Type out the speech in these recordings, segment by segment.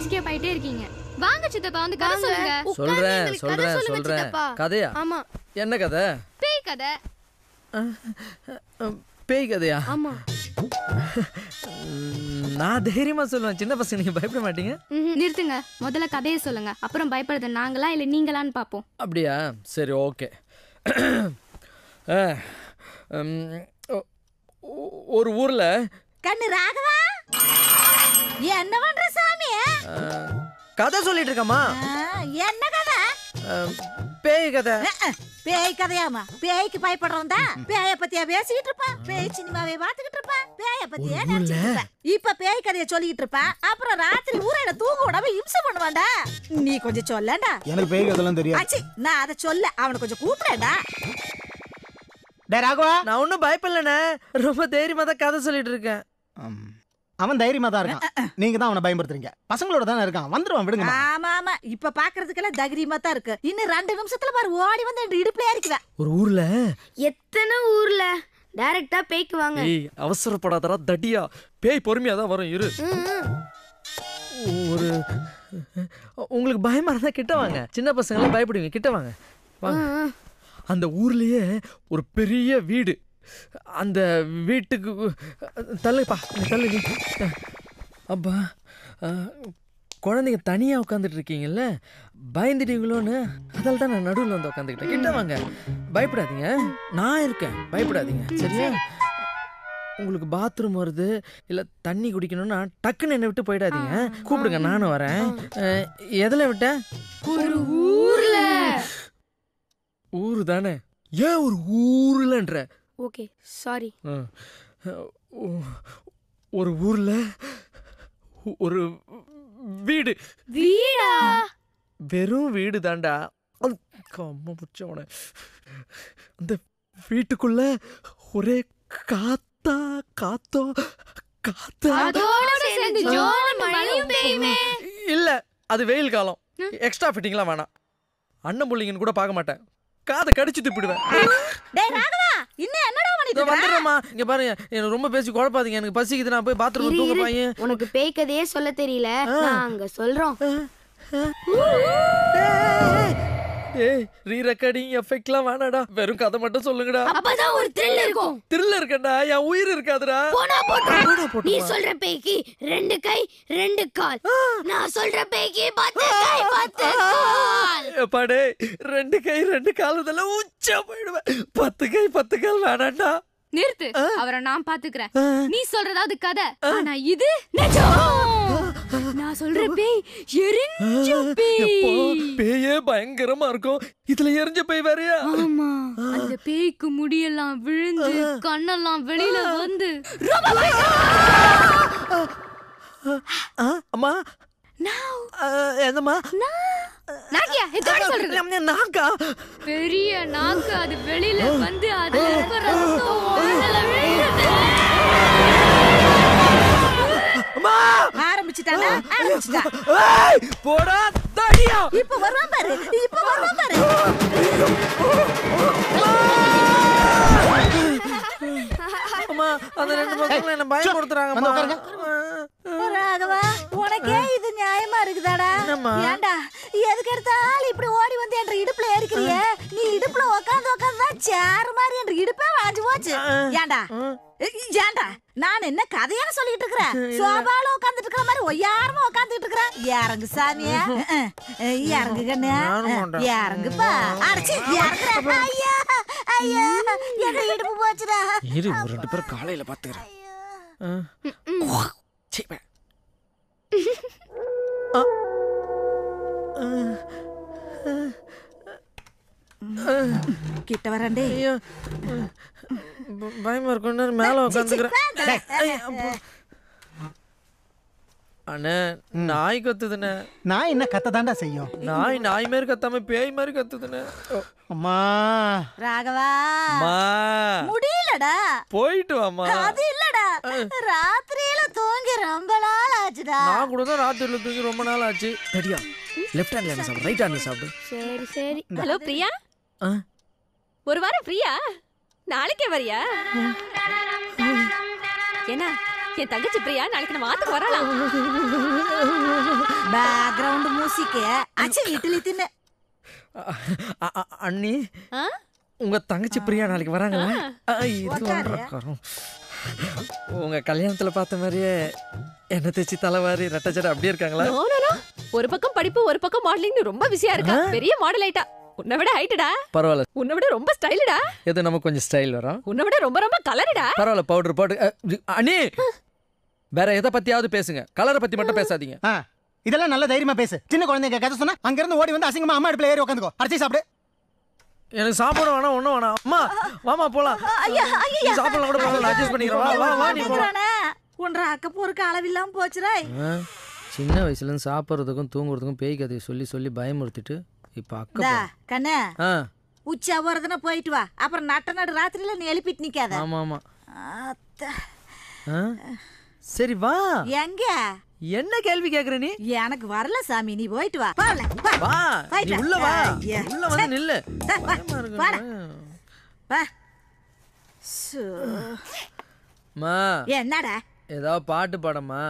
Escape ஆயிட்டே இருக்கீங்க. வாங்க சித்தப்பா வந்து கதை சொல்லுங்க. சொல்றேன். கதையா? ஆமா. என்ன கதை? பேய் கதை. பேய் கதையா? ஆமா. நான் தைரியமா சொல்லுவேன். சின்ன பசங்க நீங்க பயப்பட மாட்டீங்க? நிறுத்துங்க. முதல்ல கதையை சொல்லுங்க. அப்புறம் பயப்படுறது நாங்களா இல்ல நீங்களான்னு பாப்போம். அப்படியா? சரி, ஓகே. ஒரு ஊர்ல கண்ணு ராகவா என்ன பண்ற சாமி? கதை சொல்லிட்டு இருக்கமா? என்ன கதை? பேய் கதை. பேய் கதையாமா? பேய்க்கு பயப்படுறோம்டா. பேய பத்தியா பேசிக்கிட்டு இருப்பான். பேய் சினிமாவே பாத்துக்கிட்டு இருப்பான். பேய பத்தியா நினைச்சிட்டு இருப்பான். இப்ப பேய் கதையை சொல்லிக்கிட்டு இருப்பான். அப்புறம் ராத்திரி ஊரையில தூங்க விடாம இம்சை பண்ணுவான்டா. நீ கொஞ்சம் சொல்லண்டா. எனக்கு பேய் கதைலாம் தெரியாது. ஆச்சி, நான் அதை சொல்ல அவனை கொஞ்சம் கூப்பிடுறேன்டா. டே ராகவா, நான் ஒன்னும் பயப்படலண்ணே. ரொம்ப தைரியமா தான் கதை சொல்லிட்டு இருக்கேன். அவன் தைரியமா தான் இருக்கான். நீங்க தான் அவனை பயன்படுத்துறீங்க. பசங்களோட தானே இருக்கான். வந்துருவான், விடுங்க. ஆமா ஆமா, இப்ப பாக்குறதுக்கெல்லாம் தைரியமா தான் இருக்கு. இன்னும் 2 நிமிஷத்துல பாரு ஓடி வந்து என் இடுப்புல ஏறிக்குவேன். ஒரு ஊர்ல எத்தனை ஊர்ல டைரக்டா பேய்க்கு வாங்க. ஏய், அவசரப்படாதடா தடியா. பேய் பொறுமையா தான் வரும், இரு. ஒரு உங்களுக்கு பயமா இருந்தா கிட்ட வாங்க. சின்ன பசங்க எல்லாம் பயப்படுவீங்க, கிட்ட வாங்க. வாங்க. அந்த ஊர்லயே ஒரு பெரிய வீடு. அந்த வீட்டுக்கு தள்ளுப்பா, தள்ளு. அப்பா, குழந்தைங்க தனியாக உட்காந்துட்டு இருக்கீங்கல்ல, பயந்துட்டீங்களோன்னு அதால் தான் நான் நடுவில் வந்து உட்காந்துக்கிட்டேன். கிட்ட வாங்க, பயப்படாதீங்க, நான் இருக்கேன், பயப்படாதீங்க, சரியா? உங்களுக்கு பாத்ரூம் வருது இல்லை தண்ணி குடிக்கணும்னா டக்குன்னு என்னை விட்டு போயிடாதீங்க, கூப்பிடுங்க, நானும் வரேன். எதில் விட்டேன்? ஒரு ஊர்ல. ஊரு தானே, ஏன் ஒரு ஊர்லன்ற? Okay, sorry. ஒரு ஊர்ல ஒரு வீடு. வீடா? வெறும் வீடு தாண்டா. அம்மா புடிச்சவன. அந்த வீட்டுக்குள்ள ஒரே காத்தோ இல்ல, அது வெயில் காலம். எக்ஸ்ட்ரா ஃபிட்டிங்லாம் வேணாம். அண்ணன் புள்ளிங்கன்னு கூட பார்க்க மாட்டேன். காதை கடிச்சு துப்பிடுவேன். டேய் ராகவா, இன்னும் என்னடா பண்ணிட்டு இருக்க? வந்துடுறேம்மா, இங்க பாருங்க, எனக்கு ரொம்ப பேசி குழப்பாதீங்க. எனக்கு பசிக்குது, நான் போய் பாத்ரூம் தூங்க பையன். உனக்கு பேய் கதையே சொல்ல தெரியல, நாங்க சொல்றோம். ஏய், ரீ ரெக்கார்டிங் எஃபெக்ட்லாம் வேணாடா, வெறும் கதை மட்டும் சொல்லுங்கடா. அப்பதான் ஒரு த்ரில் இருக்கும். த்ரில் இருக்கடா, என் உயிர் இருக்காதுடா. போனா போட்டு. நீ சொல்ற பேய்க்கு 2 கை 2 கால், நான் சொல்ற பேய்க்கு 10 கை 10 கால். எப்பாடே, 2 கை 2 கால் இதெல்லாம் உச்சா போயிடுவேன். 10 கை 10 கால் வேணாண்டா. நிறுத்து, அவரை நான் பாத்துக்கிறேன். நீ சொல்றதாவது கதை, ஆனா இது நிஜம். நான் சொல்ற பேய் எரிஞ்ச பேய். பேயே பயங்கரமா இருக்கும், இதுல எரிஞ்ச பேய் வேறயா? ஆமா, அந்த பேய்க்கு முடியெல்லாம் விழுந்து கண்ணெல்லாம் வெளியில வந்து அம்மா, என்னம்மா நாக்கியா? எத்தனை சொல்றது? நாக்கா? பெரிய நாக்கு, அது வெளியில வந்து அதுல இருக்க ரத்தம் உடல்ல விழுது. அம்மா, ஆரம்பிச்சிட்டானா? ஆரம்பிச்சிட்டா. ஏய், போடா தடியா. இப்ப வர்றான் பாரு, இப்ப வர்றான் பாரு. அம்மா, அந்த 2 பசங்க என்ன பயமுறுத்துறாங்கம்மா. ராகவா, உனக்கே இது நியாயமா இருக்குதாடா? ஏண்டா எதுக்கு எடுத்தாலும் இப்படி ஓடி வந்து என்ற இடுப்புல ஏறிக்கிறிய? நீ இடுப்புல உட்காந்து தான் சேர் மாதிரி என்ற இடுப்பே வளைஞ்சு போச்சு. ஏண்டா நான் என்ன கதையா சொல்லிட்டு இருக்கிறேன்? சோபால உட்காந்துட்டு இருக்கிற மாதிரி ஒய்யாரமா உட்காந்துட்டு இருக்கிறேன். இறங்கு சாமியா, இறங்கு கண்ணு, இறங்குப்பா. அடிச்சு இறங்குற. ஐயா ஐயா, எங்க இடுப்பு போச்சுடா. இரு, ஒரு 2 பேர் காலையில பாத்துக்கிறேன். கிட்ட வரண்டே. பயமா இருக்கும், மேல உட்காந்துக்கிறேன். அண்ணே, நாய் கத்துதுண்ணே. நான் என்ன கத்த தாண்டா செய்யும்? நாய் மாதிரி கத்தாம பேய் மாதிரி கத்துதுண்ணே. அம்மா ராகவா, முடியலடா, போயிட்டு வாமா. அது இல்லடா, ராத்திரியில தூங்கி ரொம்ப நாள் ஆச்சுடா. நான் கூட தான் ராத்திரியில தூங்கி ரொம்ப நாள் ஆச்சு. தடியா, லெஃப்ட் ஹேண்ட்ல சாப்பிடு, ரைட் ஹேண்ட்ல சாப்பிடு. சரி சரி. ஹலோ பிரியா, ஒரு வாரம் ஃப்ரீயா? நாளைக்கே வரியா? என்ன என் தங்கச்சி பிரியா நாளைக்கு நம்ம ஆத்துக்கு வரலாம். பேக்ரவுண்ட் மியூசிக் அச்சா இட்லி தின்னு. அண்ணி உங்க தங்கச்சி பிரியா நாளைக்கு வராங்களா? உங்க கல்யாணத்துல பார்த்த மாதிரியே என்ன தேச்சி தலைவாரி ரெட்டச்சடை அப்படியே இருக்காங்களா? ஒரு பக்கம் படிப்பு ஒரு பக்கம் மாடலிங் ரொம்ப பிஸியா இருக்கா. பெரிய மாடல் ஆயிட்டா. உன்னை விட ஹைட்டடா. பரவாயில்ல. உன்னை விட ரொம்ப ஸ்டைல்டா. எது நமக்கு கொஞ்சம் ஸ்டைல் வரும். உன்னை விட ரொம்ப ரொம்ப கலர்டா. பரவாயில்ல பவுடர் போட்டு. அண்ணி வேற எதை பத்தியாவது பேசுங்க, கலரை பத்தி மட்டும் பேசாதீங்க. இதெல்லாம் நல்ல தைரியமா பேசு. சின்ன குழந்தைங்க கதை சொன்னா அங்க இருந்து ஓடி வந்து அசிங்கமா அம்மா அடுப்புல ஏறி உட்காந்துக்கோ. அரைச்சி சாப்பிடு. எனக்கு சாப்பிட வேணாம், ஒண்ணும் வேணாம். அம்மா வாமா போலாம். சாப்பிடலாம் கூட பரவாயில்ல, அட்ஜஸ்ட் பண்ணிக்கிறேன். வா நீ போலாம். ஒன்றரை அக்க போருக்கு அளவில்லாம போச்சுராய். சின்ன வயசுல இருந்து சாப்பிட்றதுக்கும் தூங்குறதுக்கும் பேய் கதையை சொல்லி சொல்லி பயமுறுத்திட்டு இப்ப அக்கா கண்ணே உச்சா வரதுனா போயிட்டு வா. அப்புறம் நடு ராத்திரில நீ எழுப்பிட்டு நிக்காத. ஆமா சரி வா. எங்க என்ன கேள்வி கேக்குற நீ? எனக்கு வரல சாமி, நீ போயிட்டு வா. வா நீ உள்ள வா. உள்ள வந்து நில்லு. வா. மா என்னடா ஏதாவது பாட்டு பாடமா?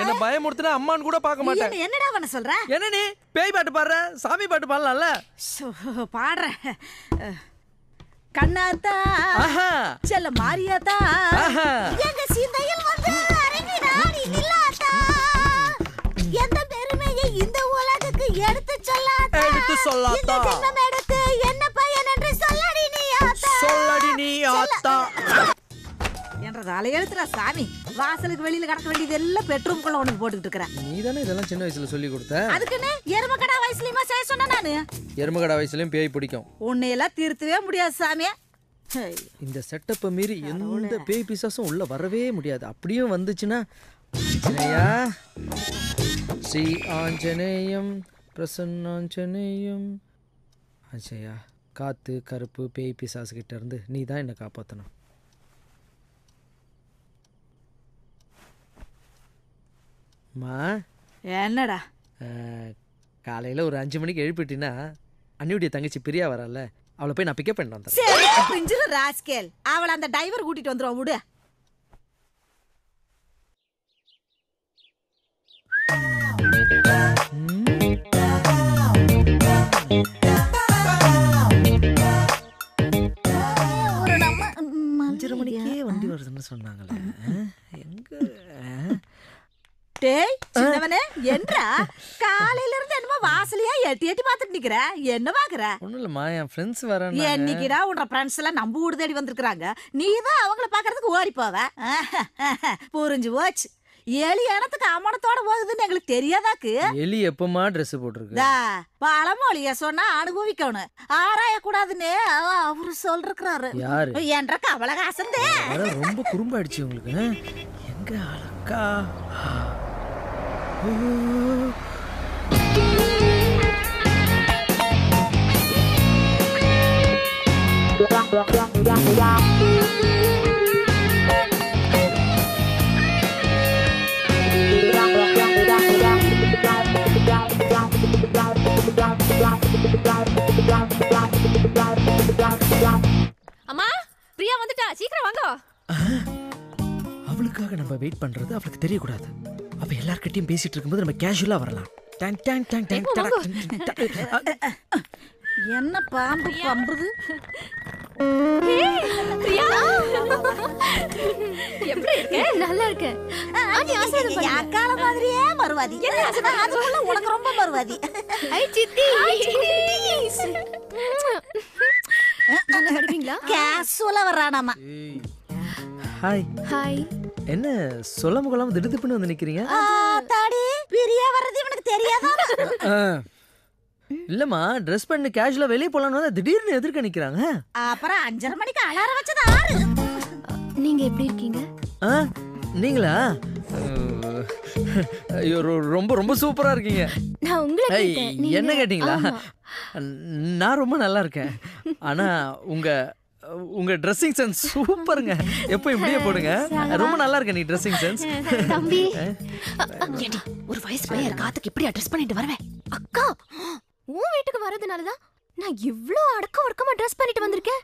என்ன பயமுறுத்தினா அம்மான்னு கூட பார்க்க மாட்டேன். என்னடா பண்ண சொல்ற? என்ன நீ பேய் பாட்டு பாடுற? சாமி பாட்டு பாடலாம்ல. பாடுற கண்ணாத்தா செல்ல மாரியாத்தா எங்க சிந்தையில் வந்து அரங்கினாடி நில்லாத்தா. எந்த பெருமையை இந்த உலகுக்கு எடுத்து சொல்லாதா. இந்த ஜென்மம் எடுத்து என்ன பயன் என்று சொல்லடி நீ ஆத்தா. என்றது அலையெழுத்துறா சாமி. வாசலுக்கு வெளியில கடக்க வேண்டியது எல்லாம் பெட்ரூம்குள்ள உனக்கு போட்டுக்கிட்டு இருக்கிறேன். நீ தானே இதெல்லாம் சின்ன வயசுல சொல்லி கொடுத்த. அதுக்குன்னு எருமக்கடா வயசுலயுமா செய்ய சொன்ன நானு? எருமக்கடா வயசுலயும் பேய் பிடிக்கும். உன்னையெல்லாம் தீர்த்தவே முடியாது சாமி. இந்த செட்டப்பை மீறி எந்த பேய் பிசாசும் உள்ள வரவே முடியாது. அப்படியும் வந்துச்சுன்னா ஆஞ்சநேயா ஸ்ரீ ஆஞ்சநேயம் பிரசன்னாஞ்சநேயம். ஆஞ்சயா காத்து கருப்பு பேய் பிசாசு கிட்ட இருந்து நீ தான் என்னை காப்பாற்றணும். மா என்னடா காலையில் ஒரு 5 மணிக்கு எழுப்பிட்டினா அண்ணியுடைய தங்கச்சி பிரியா வரல, அவளை போய் நான் பிக்கப் பண்ணிட்டு வந்தேன். ராஸ்கேல் அவளை அந்த டிரைவர் கூட்டிட்டு வந்துருவான். விடு. ஒரு 5:30 மணிக்கே வண்டி வருதுன்னு சொன்னாங்களே, எங்க? டேய் சின்னவனே என்றா காலையில இருந்து என்னமோ வாசலையா எட்டி எட்டி பாத்துட்டு நிக்கிற. என்ன பாக்குற? ஒண்ணும் இல்லம்மா, என் ஃப்ரெண்ட்ஸ் வராங்க. என்னைக்குடா உன்ற ஃப்ரெண்ட்ஸ் எல்லாம் நம்ம ஊடு தேடி வந்திருக்காங்க. நீதான் அவங்கள பாக்குறதுக்கு ஓடி போவ. புரிஞ்சு போச்சு. எலி எனத்துக்கு அமனத்தோட போகுதுன்னு எங்களுக்கு தெரியாதாக்கு. எலி எப்பமா ட்ரெஸ் போட்டிருக்கு? பழமொழிய சொன்னா அனுபவிக்கணும், ஆராய கூடாதுன்னு அவரு சொல்றாரு. யாரு? என்ற கமலஹாசன். ரொம்ப குறும்பாயிடுச்சு உங்களுக்கு. எங்க அழகா அம்மா பிரியா வந்துட்டா, சீக்கிரம் வாங்க. அவளுக்காக நம்ம வெயிட் பண்றது அவளுக்கு தெரியக்கூடாது. அப்ப எல்லார்கிட்டயும் பேசிட்டு இருக்கும்போது நம்ம கேஷுவலா வரலாம். என்ன பாம்பு பம்புது? பிரியா எப்படி இருக்க? நல்லா இருக்க. அக்கால மாதிரியே மறுவாதி. அதுக்குள்ள உனக்கு ரொம்ப மறுவாதி. கேஷுவலா வர்றானாமா. ஹாய். ஹாய். என்ன சொல்ல முகலாம திடுதிப்புன்னு வந்து நிக்கிறீங்க? தாடி பிரியா வர்றது இவனுக்கு தெரியாதா? இல்லம்மா, ட்ரெஸ் பண்ணி கேஷுவலா வெளிய போலாம்னு வந்து திடீர்னு எதிர்க்க நிக்கறாங்க. அப்புறம் 5:30 மணிக்கு அலாரம் வச்சது 6. நீங்க எப்படி இருக்கீங்க? நீங்களா? ஐயோ ரொம்ப ரொம்ப சூப்பரா இருக்கீங்க. நான் உங்களை கேட்டேன். என்ன கேட்டீங்களா? நான் ரொம்ப நல்லா இருக்கேன். ஆனா உங்க ட்ரெஸ்ஸிங் சென்ஸ் சூப்பருங்க. எப்போ இப்படியே போடுங்க. ரொம்ப நல்லா இருக்கு நீ ட்ரெஸ்ஸிங் சென்ஸ். தம்பி ஒரு வயசு பையன் காத்துக்கு இப்படி ட்ரெஸ் பண்ணிட்டு வரவே. அக்கா உன் வீட்டுக்கு வரதுனால தான் நான் இவ்ளோ அடக்க ஒடுக்கமா ட்ரெஸ் பண்ணிட்டு வந்திருக்கேன்.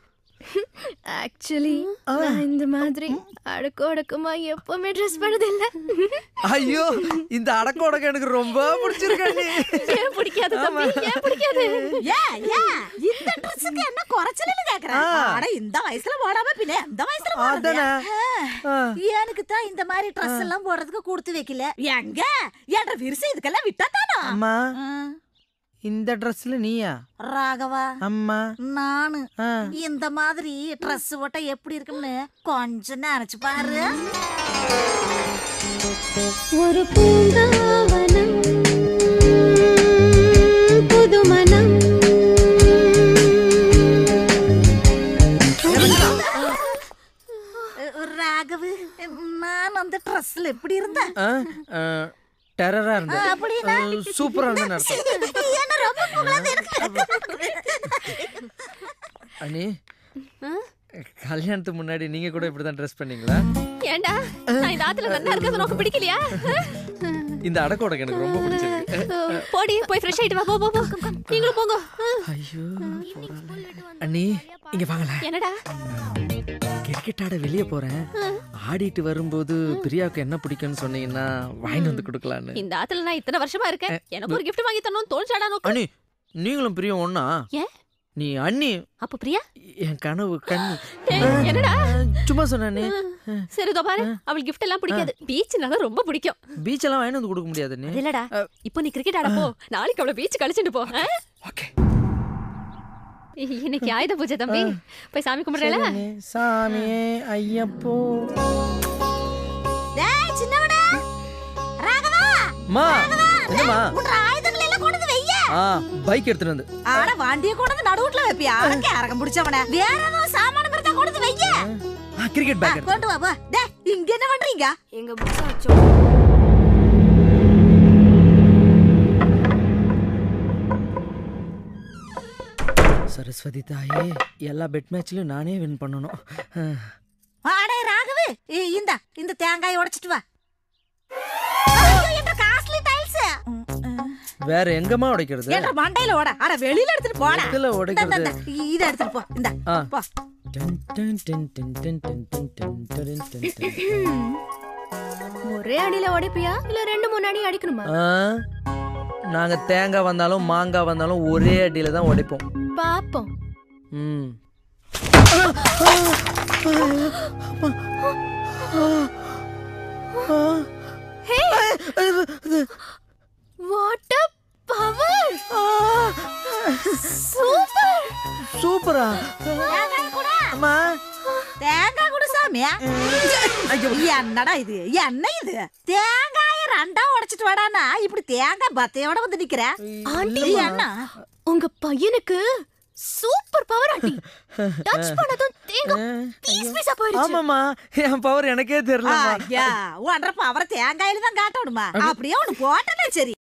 ஆக்சுவலி நான் இந்த மாதிரி அடக்கமா எப்பவுமே ட்ரெஸ் பண்ணது இல்ல. ஐயோ இந்த அடக்க உடக்க எனக்கு ரொம்ப பிடிச்சிருக்கு. ஏன் பிடிக்காது தம்பி? ஏன் பிடிக்காது? இந்த ட்ரெஸ்ஸுக்கு என்ன குறைச்சலன்னு கேக்குறேன். அட இந்த வயசுல போடாம பின்ன இந்த வயசுல போடாத. எனக்கு தான் இந்த மாதிரி ட்ரெஸ் எல்லாம் போடுறதுக்கு கொடுத்து வைக்கல. எங்க என்ற விரிசை இதுக்கெல்லாம் விட்டா தானா? அம்மா இந்த ட்ரெஸ்ல நீயா? ராகவா அம்மா நானு இந்த மாதிரி ட்ரெஸ் போட்டா எப்படி இருக்கும்னு கொஞ்சம் நினைச்சு பாரு. ஒரு பூங்காவனம் புதுமனம். ராகவு நான் அந்த ட்ரெஸ்ல எப்படி இருந்தேன்? டெரரா இருந்தேன். சூப்பரா இருந்தேன். என்ன ரொம்ப புகழாத இருக்கு. அண்ணி கல்யாணத்துக்கு முன்னாடி நீங்க கூட இப்படிதான் ட்ரெஸ் பண்ணீங்களா? ஏண்டா நான் இந்த ஆத்துல நல்லா இருக்கிறது உனக்கு பிடிக்கலையா? இந்த அடக்க உடக்க எனக்கு ரொம்ப பிடிச்சிருக்கு. போடி போய் ஃப்ரெஷ் ஆயிட்டு வா. போ போ போ. நீங்களும் போங்க. ஐயோ அண்ணி இங்க வாங்கல. என்னடா? கிரிக்கெட் ஆட வெளியே போறேன். ஆடிட்டு வரும்போது பிரியாவுக்கு என்ன பிடிக்கும்னு சொன்னீங்கன்னா வாங்கிட்டு வந்து கொடுக்கலான்னு. இந்த ஆத்துல நான் இத்தனை வருஷமா இருக்கேன். எனக்கு ஒரு gift வாங்கி தரணும் தோணுச்சாடா நோக்கு. அண்ணி நீங்களும் பிரியா ஒண்ணா? ஏன் நீ அண்ணி அப்ப பிரியா என் கனவு கண்ணி. என்னடா சும்மா சொன்னே. சரி இதோ பாரு அவள் gift எல்லாம் பிடிக்காது. பீச்னால ரொம்ப பிடிக்கும். பீச் எல்லாம் வாங்கிட்டு வந்து கொடுக்க முடியாது நீ. இல்லடா இப்போ நீ கிரிக்கெட் ஆட போ. நாளைக்கு அவளை பீச் கழிச்சிட்டு போ. ஓகே இன்னைக்கு ஆயுத பூஜை தம்பி. போய் சாமி கும்பிடுறல. சாமி ஐயப்போ. டேய் சின்னவடா ராகவா. மா என்னம்மா? உன் ஆயுதங்களை எல்லாம் கொண்டு வந்து வைய. பைக் எடுத்துட்டு வந்து. ஆட வண்டியை கொண்டு வந்து நடுவுல வைப்பியா? அரகம் பிடிச்சவனே. வேற ஏதோ சாமான இருந்தா கொண்டு வந்து வைய. கிரிக்கெட் பேக் கொண்டு வா வா. டேய் இங்க என்ன பண்றீங்க? எங்க புக்ஸ் ஆச்சோ. சரஸ்வதி தாயே எல்லா பெட் மேட்ச்லயும் நானே வின் பண்ணணும். அடே ராகவு இந்த தேங்காயை உடைச்சிட்டு வா. என்ன காஸ்ட்லி டைல்ஸ். வேற எங்கமா உடைக்கிறது? என்ன மண்டையில ஓட. அட வெளியில எடுத்துட்டு போடா. இதுல உடைக்கிறது. இத எடுத்துட்டு போ. இந்த போ. ஒரே அடியில உடைப்பியா இல்ல 2-3 அடி அடிக்கணுமா? நாங்க தேங்காய் வந்தாலும் மாங்காய் வந்தாலும் ஒரே அடியில தான் உடைப்போம். பாப்போம். What a power. சூப்பர். சூப்பரா? தேங்காய் கூட. அம்மா தேங்காய் கூட சாமி. என்னடா இது? என்ன இது? தேங்காயை ரெண்டா உடைச்சிட்டு வாடானா இப்படி தேங்காய் பத்தையோட வந்து நிக்கிற. ஆண்டி என்ன உங்க பையனுக்கு சூப்பர் பவர் ஆண்டி. டச் பண்ணதும் தேங்காய் பீஸ் பீஸா போயிடுச்சு. ஆமாமா என் பவர் எனக்கே தெரியல. ஐயா உன்ற பவர் தேங்காயில தான் காட்டணுமா? அப்படியே ஒன்னு போட்டா சரி.